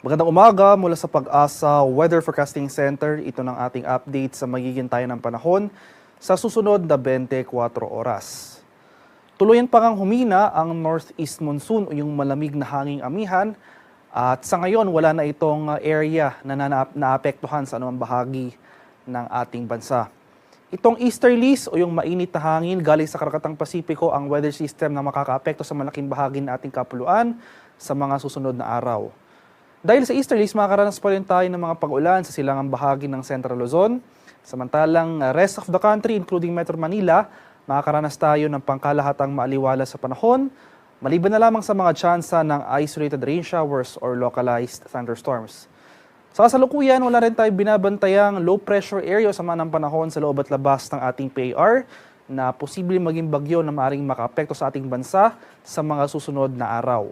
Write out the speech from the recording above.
Magandang umaga mula sa Pag-asa Weather Forecasting Center. Ito ng ating update sa magiging tayo ng panahon sa susunod na 24 oras. Tuluyan pa ngang humina ang northeast monsoon o yung malamig na hanging amihan at sa ngayon wala na itong area na naapektuhan sa anumang bahagi ng ating bansa. Itong easterlies o yung mainit na hangin galing sa Karagatang Pasipiko ang weather system na makakaapekto sa malaking bahagi ng ating kapuluan sa mga susunod na araw. Dahil sa easterlies, makakaranas pa rin tayo ng mga pag-ulan sa silangang bahagi ng Central Luzon. Samantalang rest of the country, including Metro Manila, makakaranas tayo ng pangkalahatang maaliwala sa panahon, maliban na lamang sa mga tsansa ng isolated rain showers or localized thunderstorms. Sa kasalukuyan, wala rin tayo binabantayang low pressure area o sama ng panahon sa loob at labas ng ating PAR na posibleng maging bagyo na maaaring makaapekto sa ating bansa sa mga susunod na araw.